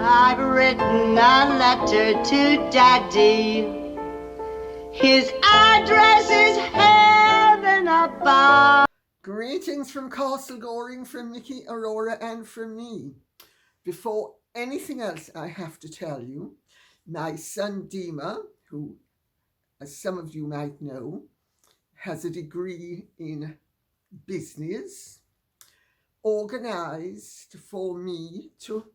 I've written a letter to Daddy. His address is heaven above. Greetings from Castle Goring, from Nikki, Aurora, and from me. Before anything else, I have to tell you, my son Dima, who, as some of you might know, has a degree in business, organized for me to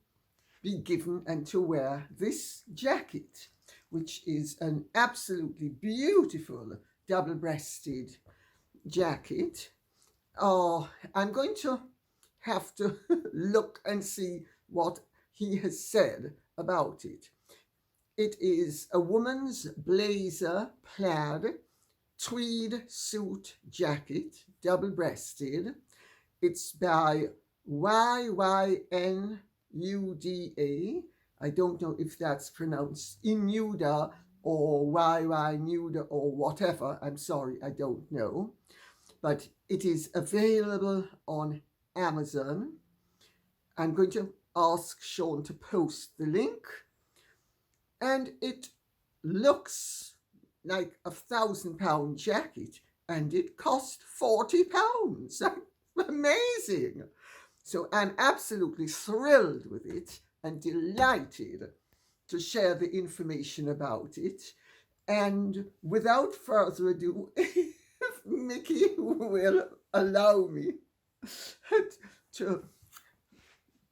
be given and to wear this jacket, which is an absolutely beautiful double-breasted jacket. I'm going to have to look and see what he has said about it. It is a woman's blazer plaid tweed suit jacket, double-breasted. It's by YYNUDA. I don't know if that's pronounced YYNUDA or YYNUDA or whatever. I'm sorry, I don't know. But it is available on Amazon. I'm going to ask Sean to post the link. And it looks like £1,000 jacket, and it cost £40. Amazing. So I'm absolutely thrilled with it and delighted to share the information about it. And without further ado, if Mickey will allow me to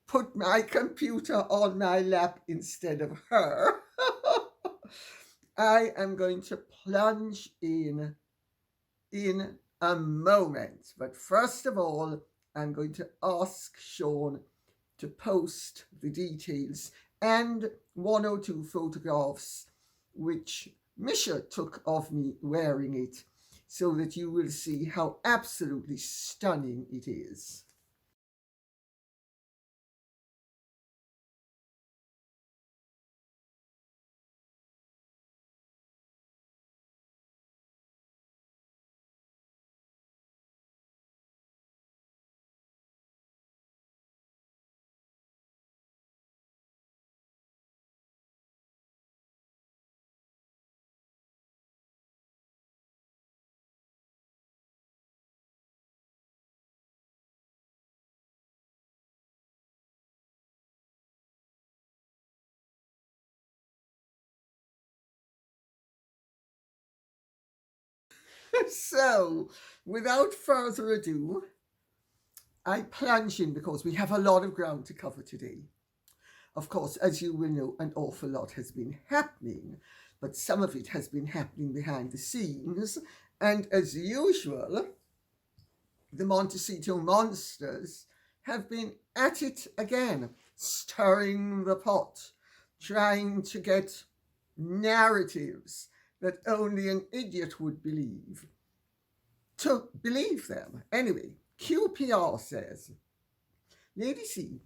put my computer on my lap instead of her, I am going to plunge in a moment. But first of all, I'm going to ask Sean to post the details and 1 or 2 photographs which Misha took of me wearing it, so that you will see how absolutely stunning it is. So, without further ado, I plunge in because we have a lot of ground to cover today. Of course, as you will know, an awful lot has been happening, but some of it has been happening behind the scenes. And as usual, the Montecito monsters have been at it again, stirring the pot, trying to get narratives that only an idiot would believe to believe them. Anyway, QPR says, Lady C,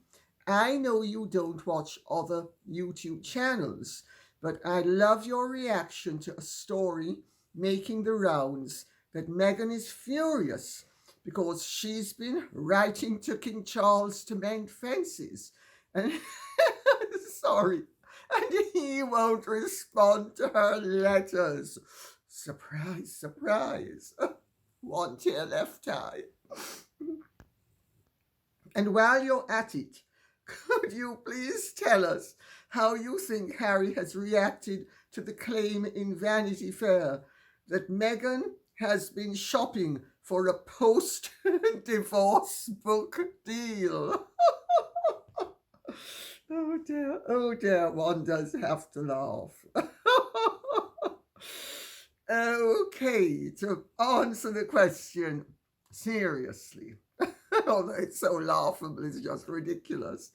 I know you don't watch other YouTube channels, but I love your reaction to a story making the rounds that Meghan is furious because she's been writing to King Charles to mend fences. And sorry, and he won't respond to her letters. Surprise, surprise. One tear left eye. And while you're at it, could you please tell us how you think Harry has reacted to the claim in Vanity Fair that Meghan has been shopping for a post-divorce book deal? Oh dear, one does have to laugh. Okay, to answer the question seriously, although it's so laughable, it's just ridiculous.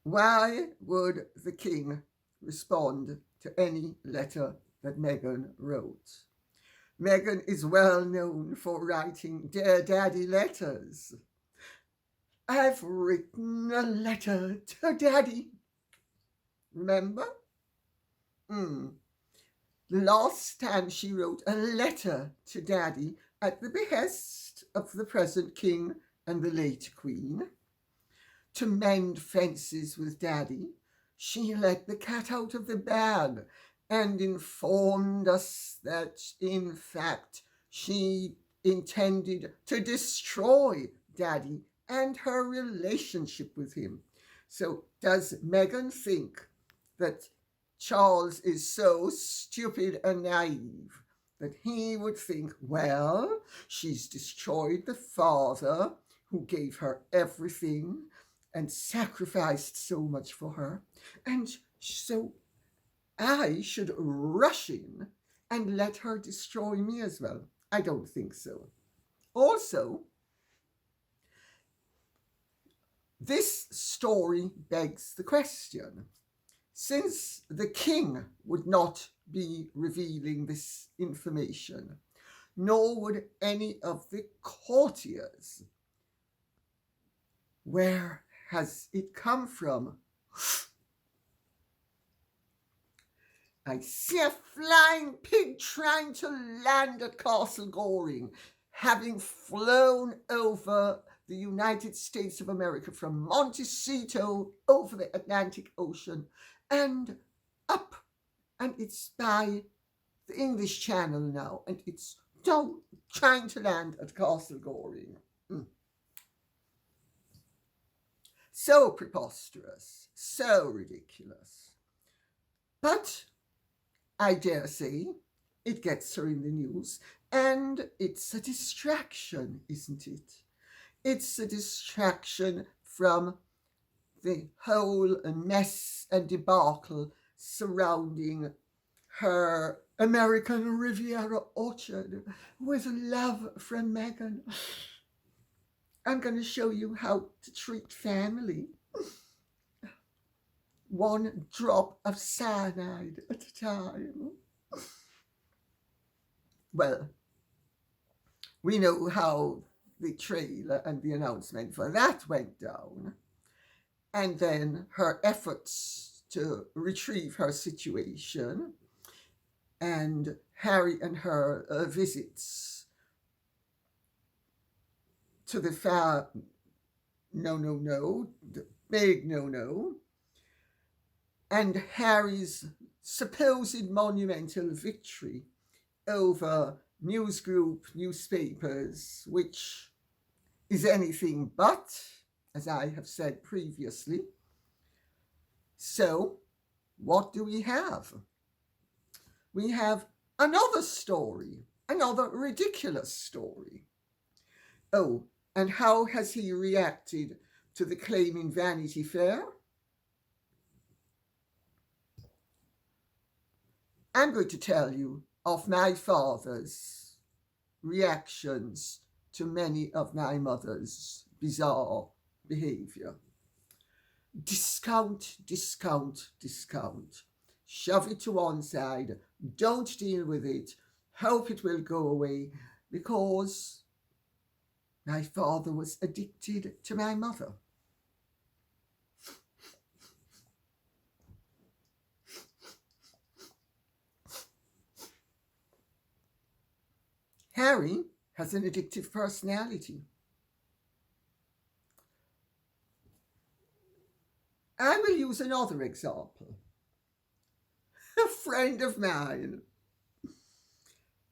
Why would the king respond to any letter that Meghan wrote? Meghan is well known for writing Dear Daddy letters. I've written a letter to Daddy. Remember? The last time she wrote a letter to Daddy at the behest of the present king and the late Queen, to mend fences with Daddy, she let the cat out of the bag and informed us that, in fact, she intended to destroy Daddy and her relationship with him. So does Meghan think that Charles is so stupid and naive that he would think, well, she's destroyed the father who gave her everything and sacrificed so much for her, and so I should rush in and let her destroy me as well? I don't think so. Also, this story begs the question, since the king would not be revealing this information, nor would any of the courtiers, where has it come from? I see a flying pig trying to land at Castle Goring, having flown over the United States of America from Montecito over the Atlantic Ocean and up, and it's by the English Channel now, and it's trying to land at Castle Goring. So preposterous, so ridiculous. But I dare say it gets her in the news, and it's a distraction, isn't it? It's a distraction from the whole mess and debacle surrounding her American Riviera orchard with love from Meghan. I'm going to show you how to treat family. One drop of cyanide at a time. Well, we know how the trailer and the announcement for that went down. And then her efforts to retrieve her situation, and Harry and her visits to the the big no, and Harry's supposed monumental victory over newspapers, which is anything but, as I have said previously. So, what do we have? We have another story, another ridiculous story. Oh, and how has he reacted to the claim in Vanity Fair? I'm going to tell you of my father's reactions to many of my mother's bizarre behavior. Discount, discount, discount. Shove it to one side. Don't deal with it. Hope it will go away, because my father was addicted to my mother. Harry has an addictive personality. I will use another example. A friend of mine,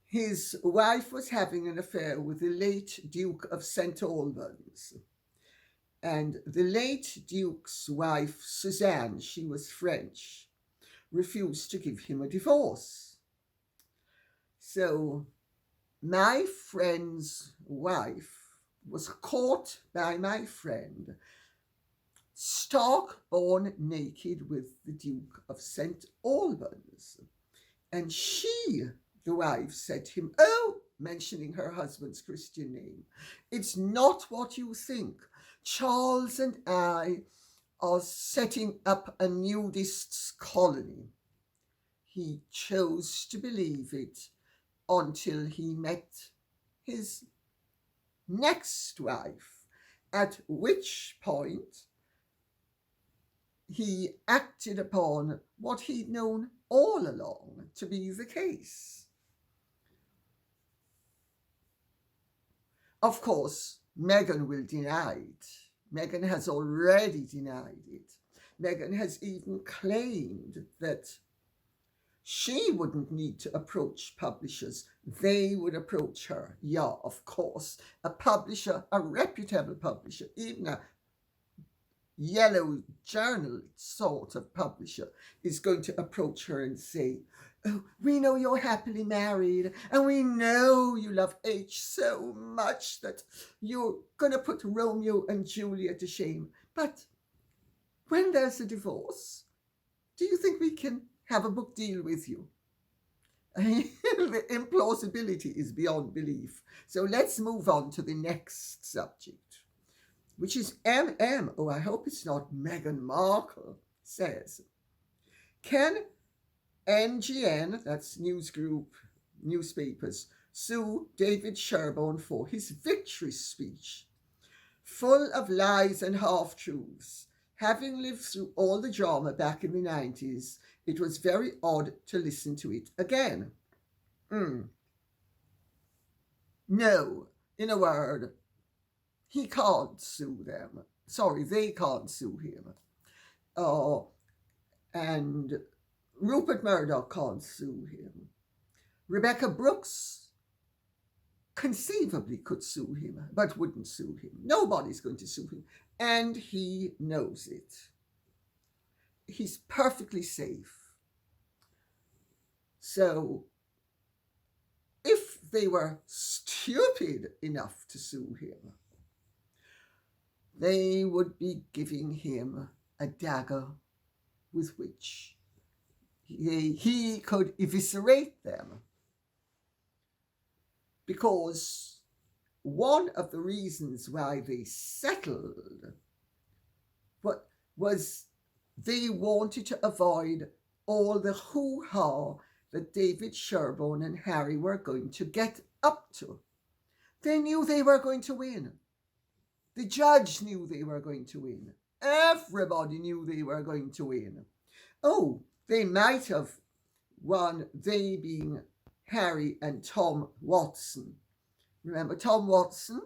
his wife was having an affair with the late Duke of St. Albans. And the late Duke's wife, Suzanne, she was French, refused to give him a divorce. So my friend's wife was caught by my friend stark born naked with the Duke of St. Albans. And she, the wife, said to him, oh, mentioning her husband's Christian name, it's not what you think. Charles and I are setting up a nudists colony. He chose to believe it until he met his next wife, at which point he acted upon what he'd known all along to be the case. Of course, Meghan will deny it. Meghan has already denied it. Meghan has even claimed that she wouldn't need to approach publishers. They would approach her. Yeah, of course. A publisher, a reputable publisher, even a yellow journal sort of publisher is going to approach her and say, oh, we know you're happily married and we know you love H so much that you're going to put Romeo and Juliet to shame. But when there's a divorce, do you think we can have a book deal with you? The implausibility is beyond belief. So let's move on to the next subject, which is MM. Oh, I hope it's not Meghan Markle, says, can NGN, that's news group, newspapers, sue David Sherborne for his victory speech, full of lies and half-truths? Having lived through all the drama back in the 90s, it was very odd to listen to it again. No, in a word, he can't sue them. Sorry, they can't sue him. And Rupert Murdoch can't sue him. Rebecca Brooks conceivably could sue him, but wouldn't sue him. Nobody's going to sue him, and he knows it. He's perfectly safe. So, if they were stupid enough to sue him, they would be giving him a dagger with which he could eviscerate them. Because one of the reasons why they settled was they wanted to avoid all the hoo-ha that David Sherborne and Harry were going to get up to. They knew they were going to win. The judge knew they were going to win. Everybody knew they were going to win. Oh, they might have won, they being Harry and Tom Watson. Remember Tom Watson?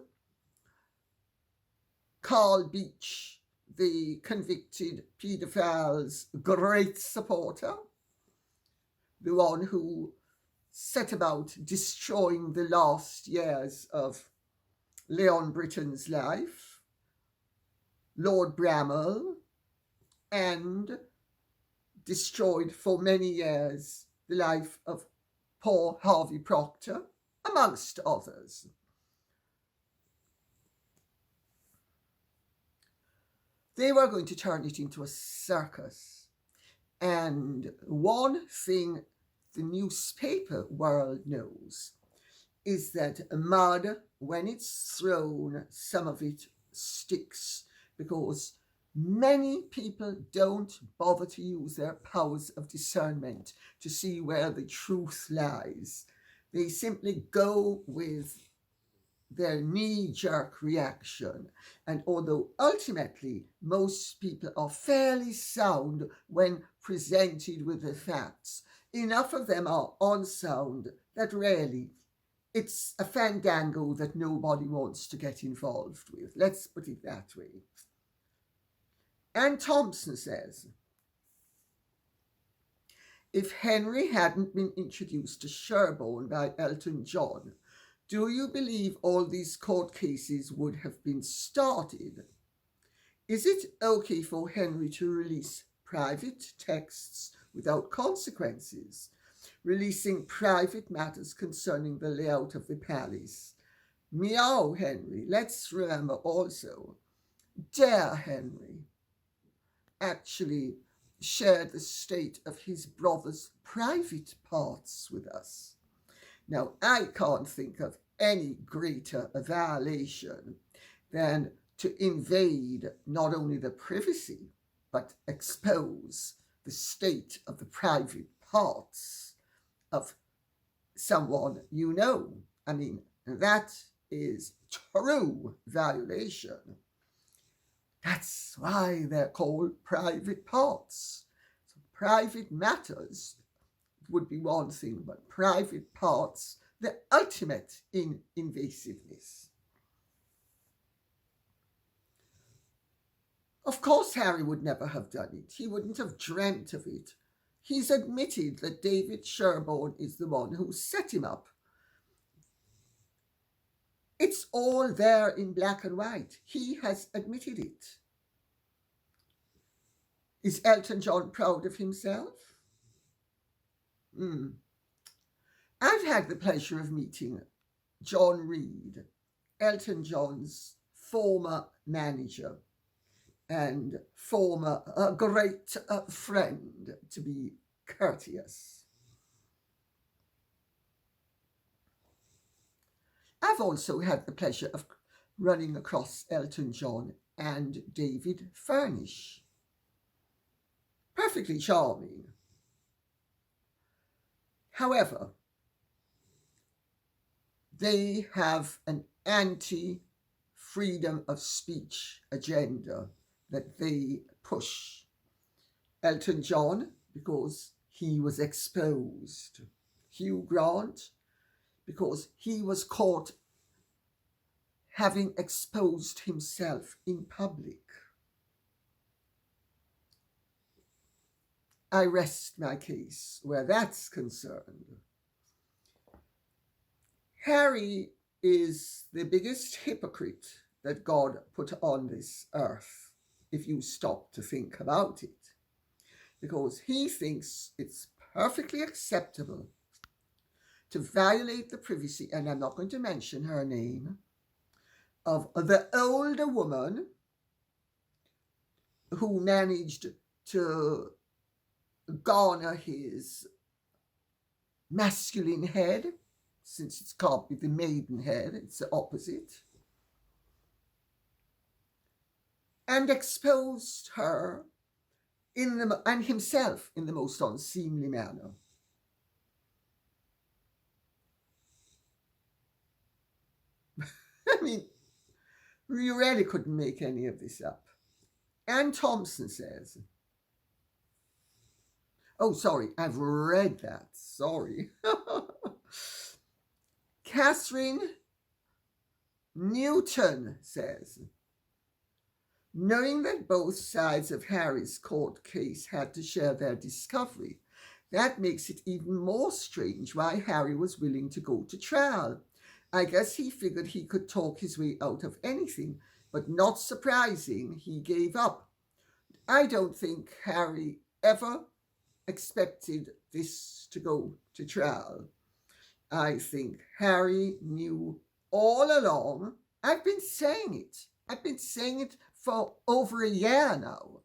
Carl Beach, the convicted paedophile's great supporter, the one who set about destroying the last years of Leon Britton's life, Lord Bramall, and destroyed for many years the life of Paul Harvey Procter, amongst others. They were going to turn it into a circus. And one thing the newspaper world knows is that mud, when it's thrown, some of it sticks, because many people don't bother to use their powers of discernment to see where the truth lies. They simply go with their knee-jerk reaction. And although ultimately most people are fairly sound when presented with the facts, enough of them are unsound that really it's a fandango that nobody wants to get involved with. Let's put it that way. Anne Thompson says, if Henry hadn't been introduced to Sherborne by Elton John, do you believe all these court cases would have been started? Is it okay for Henry to release private texts without consequences, releasing private matters concerning the layout of the palace? Meow, Henry. Let's remember also, dear Henry actually shared the state of his brother's private parts with us. Now, I can't think of any greater violation than to invade not only the privacy, but expose the state of the private parts of someone you know. I mean, that is true violation. That's why they're called private parts. So private matters would be one thing, but private parts, the ultimate in invasiveness. Of course, Harry would never have done it. He wouldn't have dreamt of it. He's admitted that David Sherborne is the one who set him up. It's all there in black and white. He has admitted it. Is Elton John proud of himself? I've had the pleasure of meeting John Reid, Elton John's former manager and former great friend, to be courteous. I've also had the pleasure of running across Elton John and David Furnish. Perfectly charming. However, they have an anti-freedom of speech agenda that they push. Elton John, because he was exposed. Hugh Grant, because he was caught having exposed himself in public. I rest my case where that's concerned. Harry is the biggest hypocrite that God put on this earth, if you stop to think about it, because he thinks it's perfectly acceptable to violate the privacy, and I'm not going to mention her name, of the older woman who managed to garner his masculine head, since it can't be the maiden head, it's the opposite, and exposed her and himself in the most unseemly manner. I mean, you really couldn't make any of this up. Anne Thompson says, oh, sorry, I've read that. Sorry. Catherine Newton says, knowing that both sides of Harry's court case had to share their discovery, that makes it even more strange why Harry was willing to go to trial. I guess he figured he could talk his way out of anything, but not surprising, he gave up. I don't think Harry ever expected this to go to trial. I think Harry knew all along. I've been saying it for over a year now,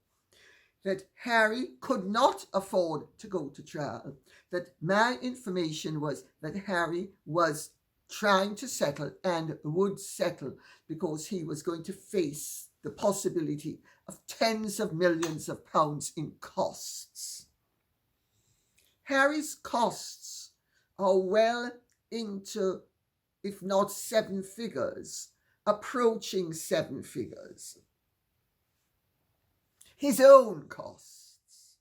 that Harry could not afford to go to trial, that my information was that Harry was trying to settle and would settle because he was going to face the possibility of tens of millions of pounds in costs. Harry's costs are well into, if not 7 figures, approaching 7 figures. His own costs.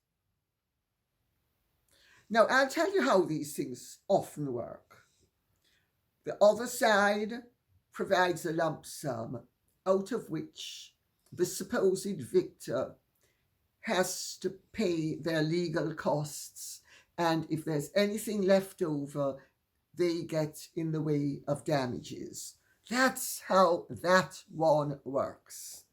Now, I'll tell you how these things often work. The other side provides a lump sum out of which the supposed victor has to pay their legal costs, and if there's anything left over, they get in the way of damages. That's how that one works.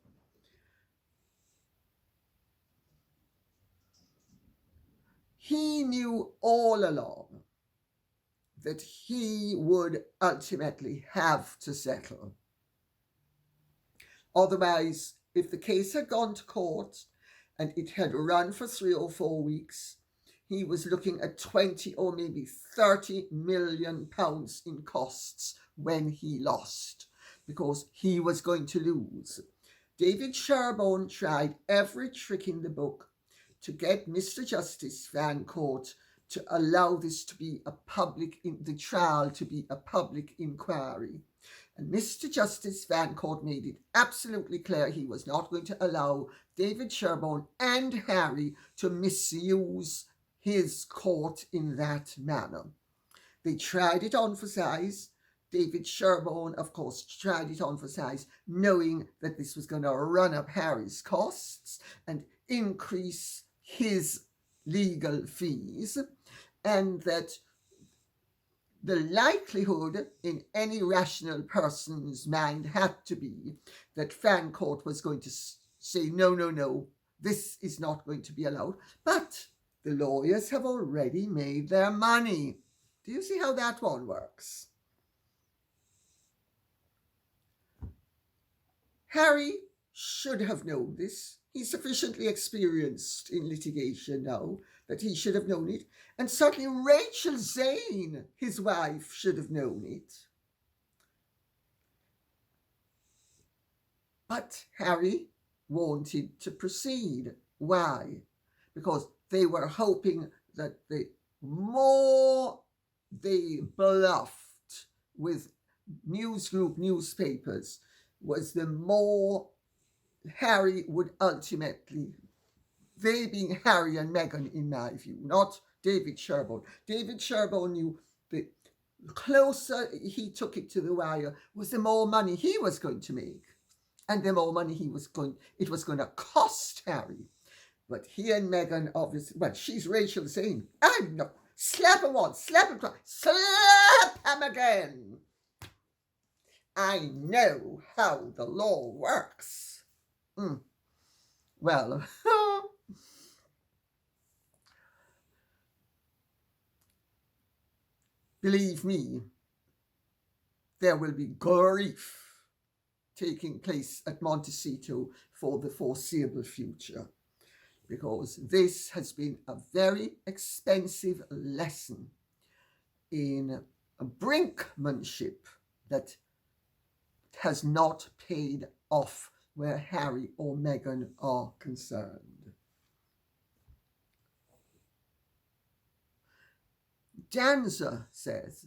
He knew all along that he would ultimately have to settle. Otherwise, if the case had gone to court and it had run for 3 or 4 weeks, he was looking at 20 or maybe 30 million pounds in costs when he lost, because he was going to lose. David Sherborne tried every trick in the book to get Mr. Justice Fancourt to allow this to be the trial to be a public inquiry. And Mr. Justice Fancourt made it absolutely clear he was not going to allow David Sherborne and Harry to misuse his court in that manner. They tried it on for size. David Sherborne, of course, tried it on for size, knowing that this was going to run up Harry's costs and increase his legal fees, and that the likelihood in any rational person's mind had to be that Fancourt was going to say, no, no, no, this is not going to be allowed. But the lawyers have already made their money. Do you see how that one works? Harry should have known this. He's sufficiently experienced in litigation now that he should have known it. And certainly Rachel Zane, his wife, should have known it. But Harry wanted to proceed. Why? Because they were hoping that the more they bluffed with newsgroup newspapers was the more Harry would ultimately, they being Harry and Meghan in my view, not David Sherborne. David Sherborne knew the closer he took it to the wire was the more money he was going to make, and the more money it was going to cost Harry. But he and Meghan obviously, well, she's Rachel saying, I know, slap him once, slap him twice, slap him again. I know how the law works. Well, believe me, there will be grief taking place at Montecito for the foreseeable future, because this has been a very expensive lesson in brinkmanship that has not paid off where Harry or Meghan are concerned. Danza says,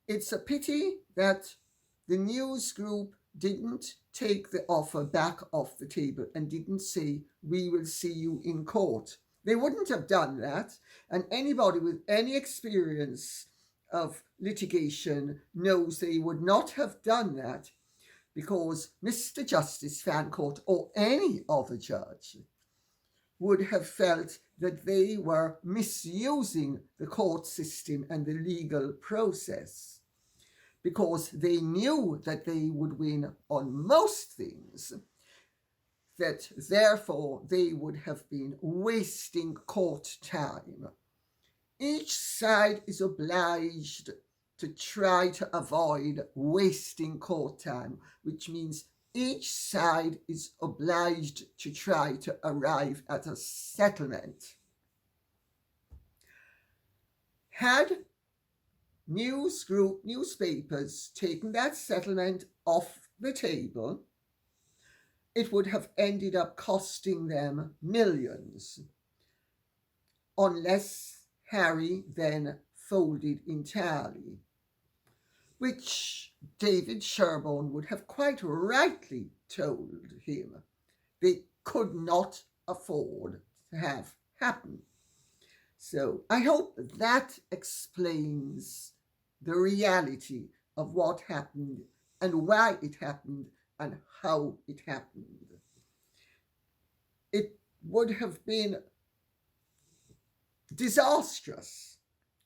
it's a pity that the news group didn't take the offer back off the table and didn't say, we will see you in court. They wouldn't have done that, and anybody with any experience of litigation knows they would not have done that, because Mr. Justice Fancourt or any other judge would have felt that they were misusing the court system and the legal process, because they knew that they would win on most things, that therefore they would have been wasting court time. Each side is obliged to try to avoid wasting court time, which means each side is obliged to try to arrive at a settlement. Had newspapers taken that settlement off the table, it would have ended up costing them millions, unless Harry then folded entirely, which David Sherborne would have quite rightly told him they could not afford to have happen. So I hope that explains the reality of what happened and why it happened and how it happened. It would have been disastrous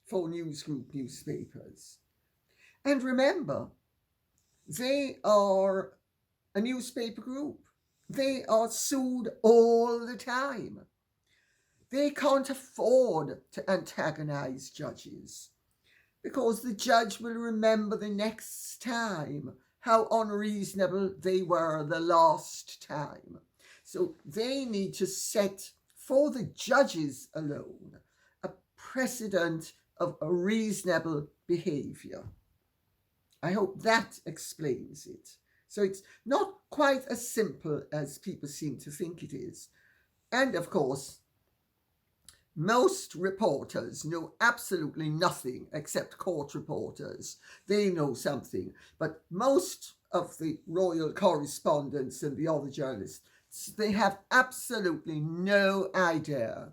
for newsgroup newspapers. And remember, they are a newspaper group. They are sued all the time. They can't afford to antagonize judges, because the judge will remember the next time how unreasonable they were the last time. So they need to set, for the judges alone, a precedent of a reasonable behavior. I hope that explains it. So it's not quite as simple as people seem to think it is. And of course, most reporters know absolutely nothing except court reporters. They know something. But most of the royal correspondents and the other journalists, they have absolutely no idea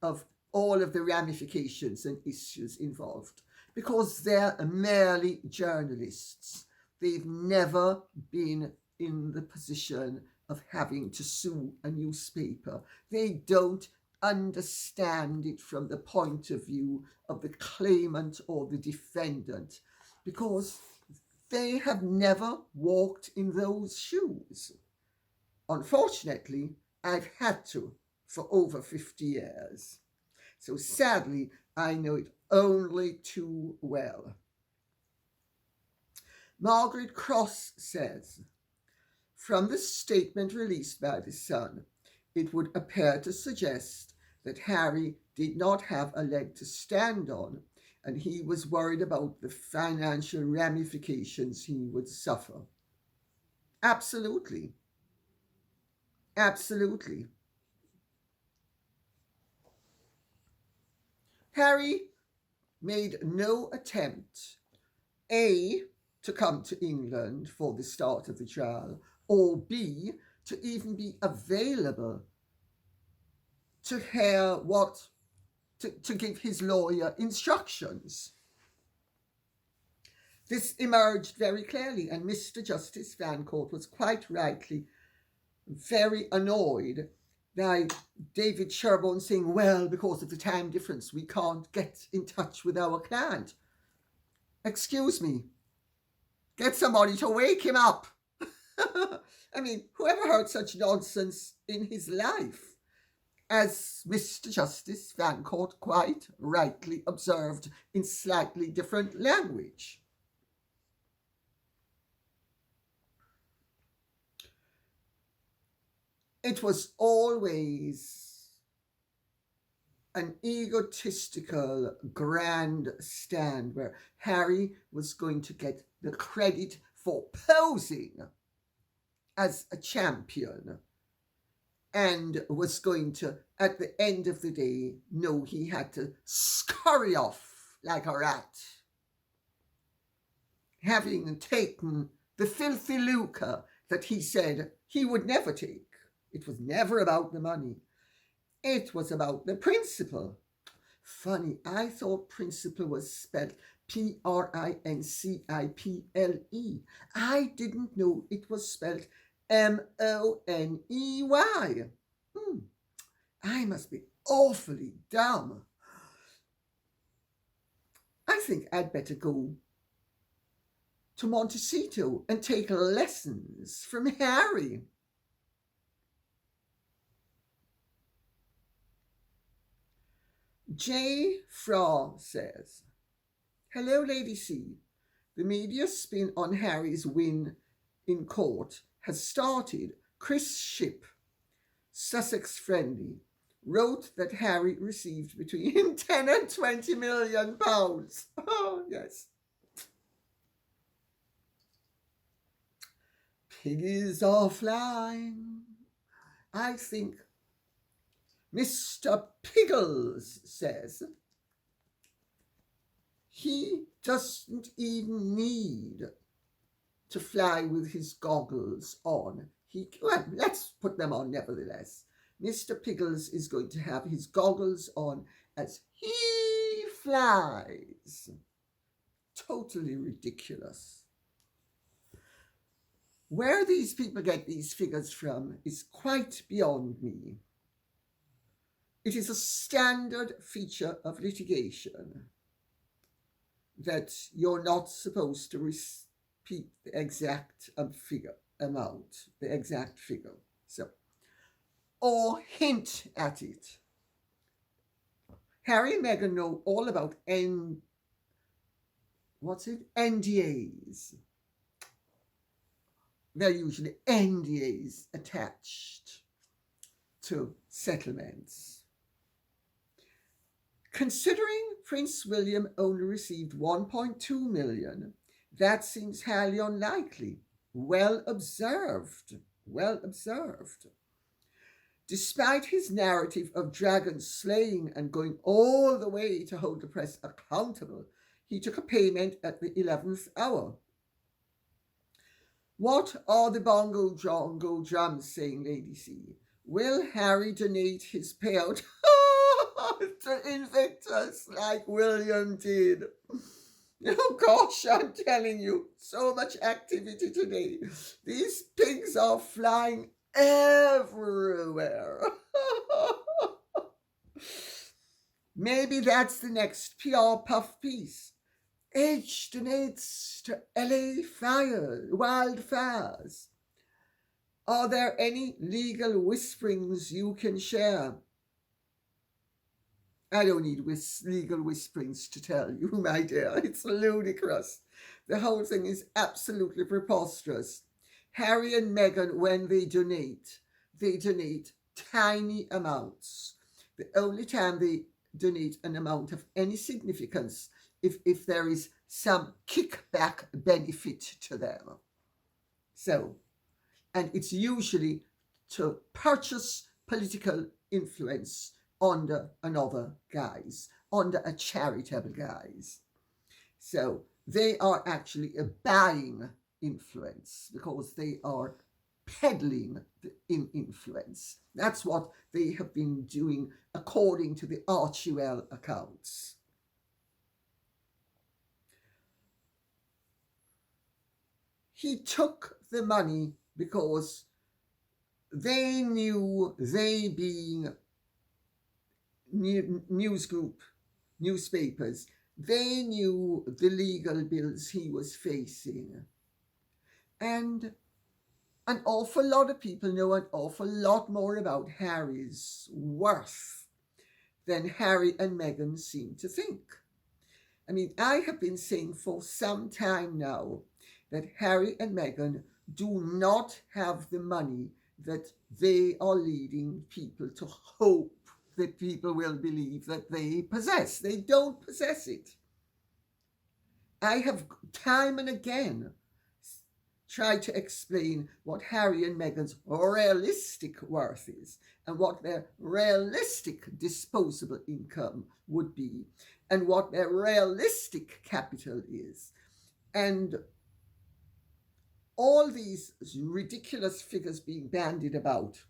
of all of the ramifications and issues involved, because they're merely journalists. They've never been in the position of having to sue a newspaper. They don't understand it from the point of view of the claimant or the defendant, because they have never walked in those shoes. Unfortunately, I've had to for over 50 years. So sadly, I know it only too well. Margaret Cross says, from the statement released by The Sun, it would appear to suggest that Harry did not have a leg to stand on, and he was worried about the financial ramifications he would suffer. Absolutely. Absolutely. Harry made no attempt, A, to come to England for the start of the trial, or B, to even be available to hear to give his lawyer instructions. This emerged very clearly, and Mr. Justice Fancourt was quite rightly very annoyed by David Sherborne saying, well, because of the time difference, we can't get in touch with our client. Excuse me, get somebody to wake him up. I mean, whoever heard such nonsense in his life? As Mr. Justice Fancourt quite rightly observed in slightly different language. It was always an egotistical grandstand where Harry was going to get the credit for posing as a champion and was going to, at the end of the day, know he had to scurry off like a rat, having taken the filthy lucre that he said he would never take. It was never about the money. It was about the principle. Funny, I thought principle was spelled Principle. I didn't know it was spelled Money. I must be awfully dumb. I think I'd better go to Montecito and take lessons from Harry. J. Fraw says, hello, Lady C. The media spin on Harry's win in court has started. Chris Shipp, Sussex friendly, wrote that Harry received between 10 and 20 million pounds. Oh, yes. Piggies are flying. I think Mr. Piggles says he doesn't even need to fly with his goggles on. Well, let's put them on nevertheless. Mr. Piggles is going to have his goggles on as he flies. Totally ridiculous. Where these people get these figures from is quite beyond me. It is a standard feature of litigation that you're not supposed to repeat the exact figure. So, or hint at it. Harry and Meghan know all about NDAs. They're usually NDAs attached to settlements. Considering Prince William only received 1.2 million, that seems highly unlikely. Well observed. Well observed. Despite his narrative of dragon slaying and going all the way to hold the press accountable, he took a payment at the 11th hour. What are the bongo jongo drums saying, Lady C? Will Harry donate his payout to Invictus like William did? Oh gosh, I'm telling you, so much activity today. These pigs are flying everywhere. Maybe that's the next PR puff piece. H donates to LA wildfires. Are there any legal whisperings you can share? I don't need legal whisperings to tell you, my dear. It's ludicrous. The whole thing is absolutely preposterous. Harry and Meghan, when they donate tiny amounts. The only time they donate an amount of any significance if there is some kickback benefit to them. So, and it's usually to purchase political influence under another guise, under a charitable guise. So they are actually buying influence because they are peddling in influence. That's what they have been doing according to the Archewell accounts. He took the money because they knew, they being newspapers, they knew the legal bills he was facing. And an awful lot of people know an awful lot more about Harry's worth than Harry and Meghan seem to think. I mean, I have been saying for some time now that Harry and Meghan do not have the money that they are leading people to hope that people will believe that they possess. They don't possess it. I have time and again tried to explain what Harry and Meghan's realistic worth is and what their realistic disposable income would be and what their realistic capital is. And all these ridiculous figures being bandied about.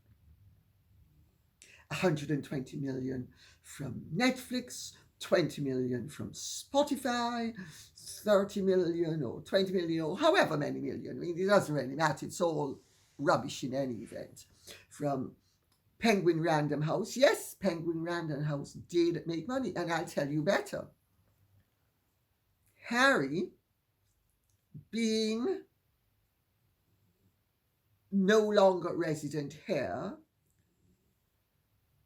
120 million from Netflix, 20 million from Spotify, 30 million or 20 million or however many million. I mean, it doesn't really matter. It's all rubbish in any event. From Penguin Random House. Yes, Penguin Random House did make money, and I'll tell you better. Harry, being no longer resident here,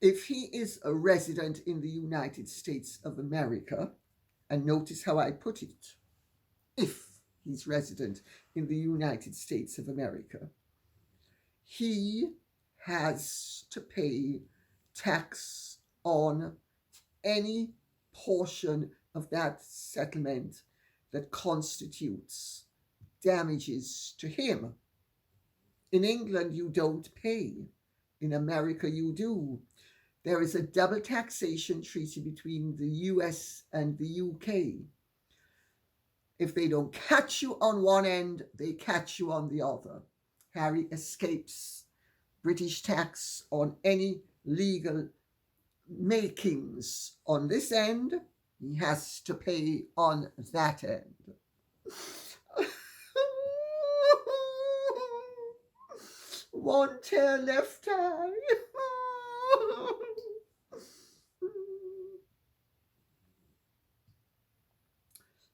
if he is a resident in the United States of America, and notice how I put it, if he's resident in the United States of America, he has to pay tax on any portion of that settlement that constitutes damages to him. In England, you don't pay. In America, you do. There is a double taxation treaty between the US and the UK. If they don't catch you on one end, they catch you on the other. Harry escapes British tax on any legal makings on this end. He has to pay on that end. One tear left eye.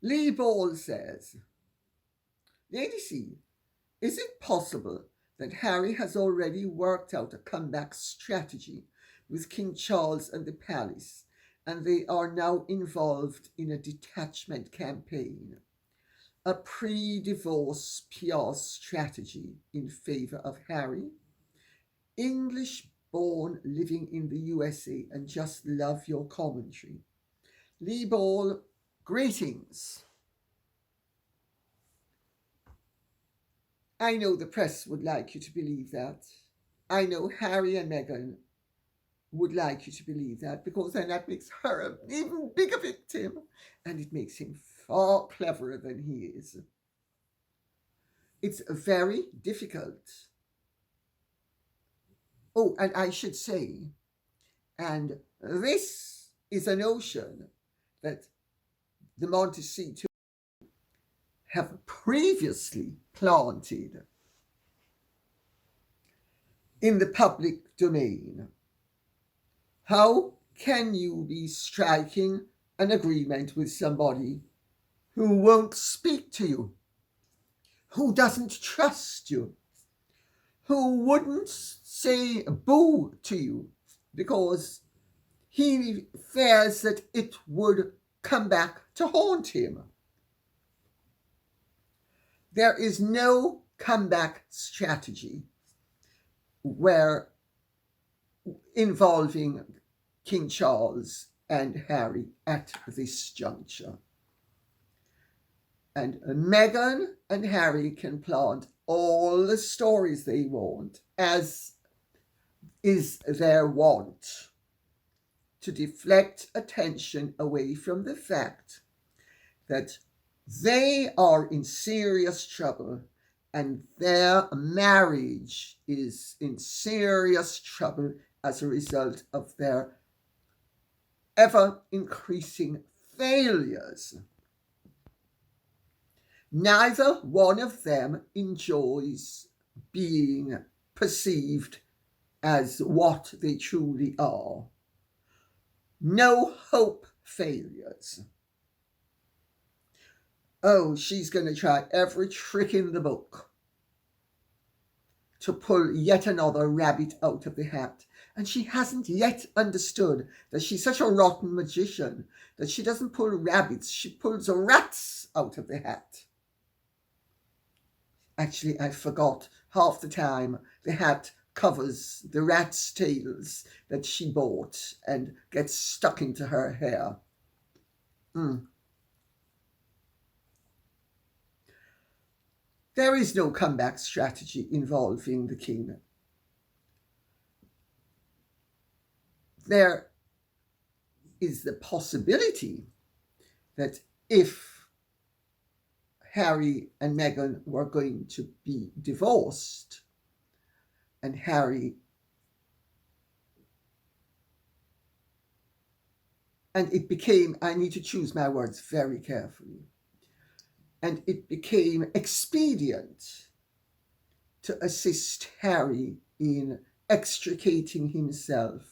Lee Ball says, Lady C, is it possible that Harry has already worked out a comeback strategy with King Charles and the palace, and they are now involved in a detachment campaign? A pre-divorce PR strategy in favor of Harry? English-born living in the USA and just love your commentary. Lee Ball, greetings. I know the press would like you to believe that. I know Harry and Meghan would like you to believe that, because then that makes her an even bigger victim, and it makes him far cleverer than he is. It's very difficult. Oh, and I should say, and this is a notion that the Montesquieu have previously planted in the public domain. How can you be striking an agreement with somebody who won't speak to you, who doesn't trust you, who wouldn't say boo to you because he fears that it would come back to haunt him? There is no comeback strategy where involving King Charles and Harry at this juncture. And Meghan and Harry can plant all the stories they want, as is their wont, to deflect attention away from the fact that they are in serious trouble and their marriage is in serious trouble as a result of their ever-increasing failures. Neither one of them enjoys being perceived as what they truly are. No hope failures. Oh, she's going to try every trick in the book to pull yet another rabbit out of the hat. And she hasn't yet understood that she's such a rotten magician that she doesn't pull rabbits, she pulls rats out of the hat. Actually, I forgot, half the time the hat covers the rat's tails that she bought and gets stuck into her hair. There is no comeback strategy involving the king. There is the possibility that if Harry and Meghan were going to be divorced, and Harry and it became, I need to choose my words very carefully, and it became expedient to assist Harry in extricating himself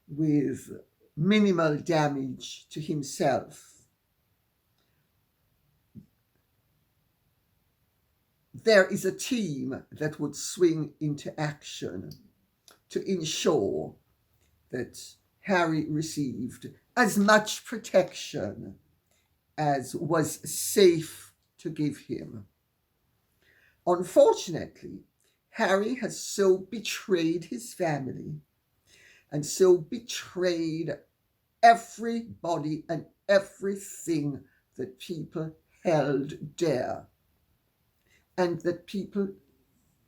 with minimal damage to himself. There is a team that would swing into action to ensure that Harry received as much protection as was safe to give him. Unfortunately, Harry has so betrayed his family and so betrayed everybody and everything that people held dear and that people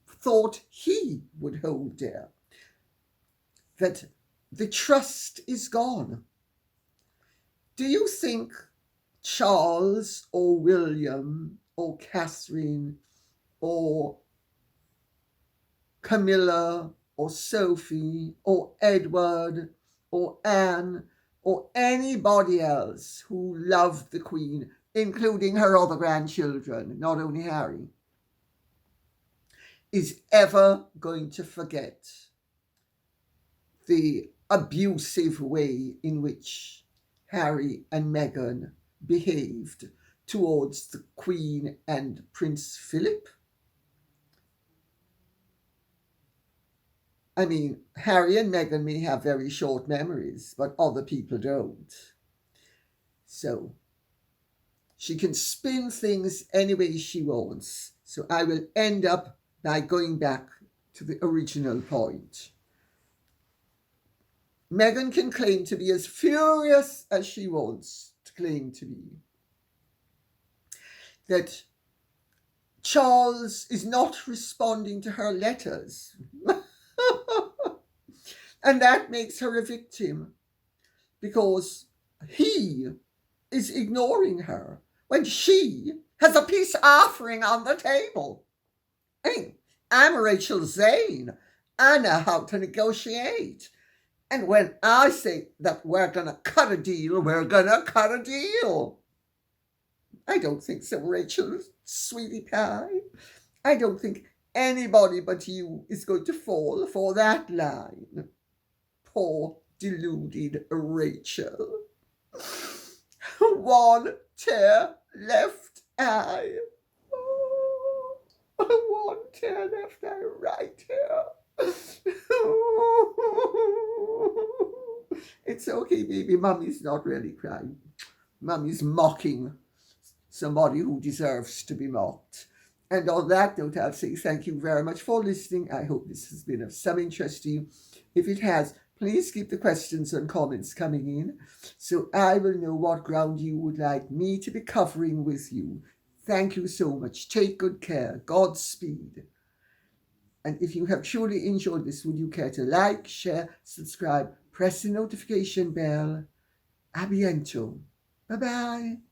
thought he would hold dear, that the trust is gone. Do you think Charles or William or Catherine or Camilla or Sophie or Edward or Anne or anybody else who loved the Queen, including her other grandchildren, not only Harry, is ever going to forget the abusive way in which Harry and Meghan behaved towards the Queen and Prince Philip? I mean, Harry and Meghan may have very short memories, but other people don't. So she can spin things any way she wants. So I will end up by going back to the original point. Meghan can claim to be as furious as she wants to claim to be. That Charles is not responding to her letters. And that makes her a victim because he is ignoring her when she has a peace offering on the table. I mean, I'm Rachel Zane. I know how to negotiate. And when I say that we're going to cut a deal, we're going to cut a deal. I don't think so, Rachel, sweetie pie. I don't think anybody but you is going to fall for that line. Poor deluded Rachel. One tear left eye. Oh, one tear left eye right here. It's okay, baby. Mummy's not really crying. Mummy's mocking somebody who deserves to be mocked. And on that note, I'll say thank you very much for listening. I hope this has been of some interest to you. If it has, please keep the questions and comments coming in so I will know what ground you would like me to be covering with you. Thank you so much. Take good care. Godspeed. And if you have truly enjoyed this, would you care to like, share, subscribe, press the notification bell? A bientôt. Bye-bye.